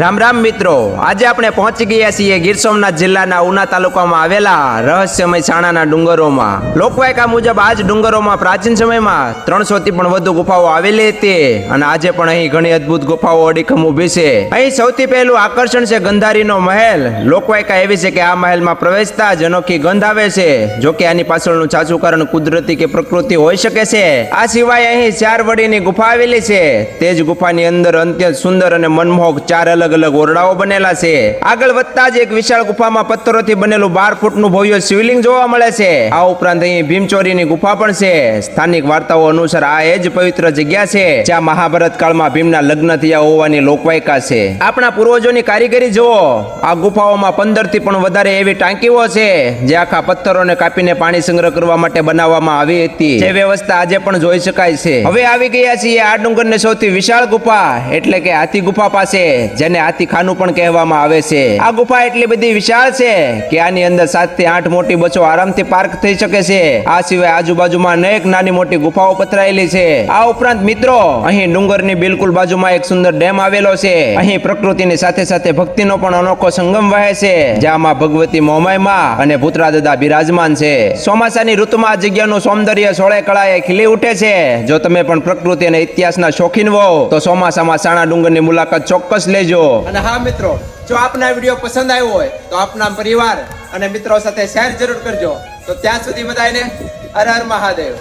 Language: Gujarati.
રામ રામ મિત્રો, આજે આપણે પહોંચી ગયા છીએ ગીર સોમનાથ જિલ્લાના ઉના તાલુકામાં આવેલા રહસ્યમય સાણાના ડુંગરોમાં. લોકવાયકા મુજબ આ જ ડુંગરોમાં પ્રાચીન સમયમાં 300 થી પણ વધુ ગુફાઓ આવેલી હતી અને આજે પણ અહીં ઘણી અદ્ભુત ગુફાઓ અડીખમ ઊભી છે. અહીં સૌથી પહેલું આકર્ષણ છે ગંધારીનો મહેલ. લોકવાયકા એવી છે કે આ મહેલમાં પ્રવેશતા જ અનોખી ગંધ આવે છે. જોકે આની પાછળનું સાચું કારણ કુદરતી કે પ્રકૃતિ હોઈ શકે છે. આ સિવાય અહીં 4 વડીની ગુફા આવેલી છે. તે જ ગુફાની અંદર અત્યંત સુંદર અને મનમોહક 4 અલગ અલગ ઓરડાઓ બનેલા છે. આગળ વધતા જ એક વિશાળ ગુફામાં પથ્થરોથી બનેલું 12 ફૂટનું ભવ્ય શિવલિંગ જોવા મળે છે. આ ઉપરાંત અહીં ભીમચોરીની ગુફા પણ છે. સ્થાનિક વાર્તાઓ અનુસાર આ એ જ પવિત્ર જગ્યા છે જ્યાં મહાભારત કાળમાં ભીમના લગ્ન થયા હોવાની લોકવાયકા છે. આપણા પૂર્વજોની કારીગરી જુઓ. આ ગુફાઓમાં 15 થી પણ વધારે એવી ટાંકીઓ છે જે આખા પથ્થરોને કાપીને પાણી સંગ્રહ કરવા માટે બનાવવામાં આવી હતી. જે વ્યવસ્થા આજે પણ જોઈ શકાય છે. હવે આવી ગયા છીએ આ ડુંગરની સૌથી વિશાળ ગુફા એટલે કે હાથી ગુફા પાસે, જેને હાથી ખાનું પણ કહેવામાં આવે છે. આ ગુફા એટલી બધી વિશાળ છે કે આની અંદર 7 થી 8 મોટી બસો આરામથી પાર્ક થઈ શકે છે. આ સિવાય આજુબાજુમાં અનેક નાની મોટી ગુફાઓ પથરાયેલી છે. આ ઉપરાંત મિત્રો, અહીં ડુંગરની બિલકુલ બાજુમાં એક સુંદર ડેમ આવેલો છે. અહીં પ્રકૃતિની સાથે સાથે ભક્તિનો પણ અનોખો સંગમ વહે છે, જ્યાં માં ભગવતી મોમાઈમાં અને ભૂતરા દાદા બિરાજમાન છે. ચોમાસાની ઋતુમાં આ જગ્યાનું સૌંદર્ય સોળે કળાએ ખીલી ઉઠે છે. જો તમે પણ પ્રકૃતિ અને ઇતિહાસના શોખીન હો તો ચોમાસામાં સાણા ડુંગરની મુલાકાત ચોક્કસ લેજો. અને હા મિત્રો, જો આપને આ વિડીયો પસંદ આવ્યો હોય તો આપના પરિવાર અને મિત્રો સાથે શેર જરૂર કરજો. તો ત્યાં સુધી બધાને હર હર મહાદેવ.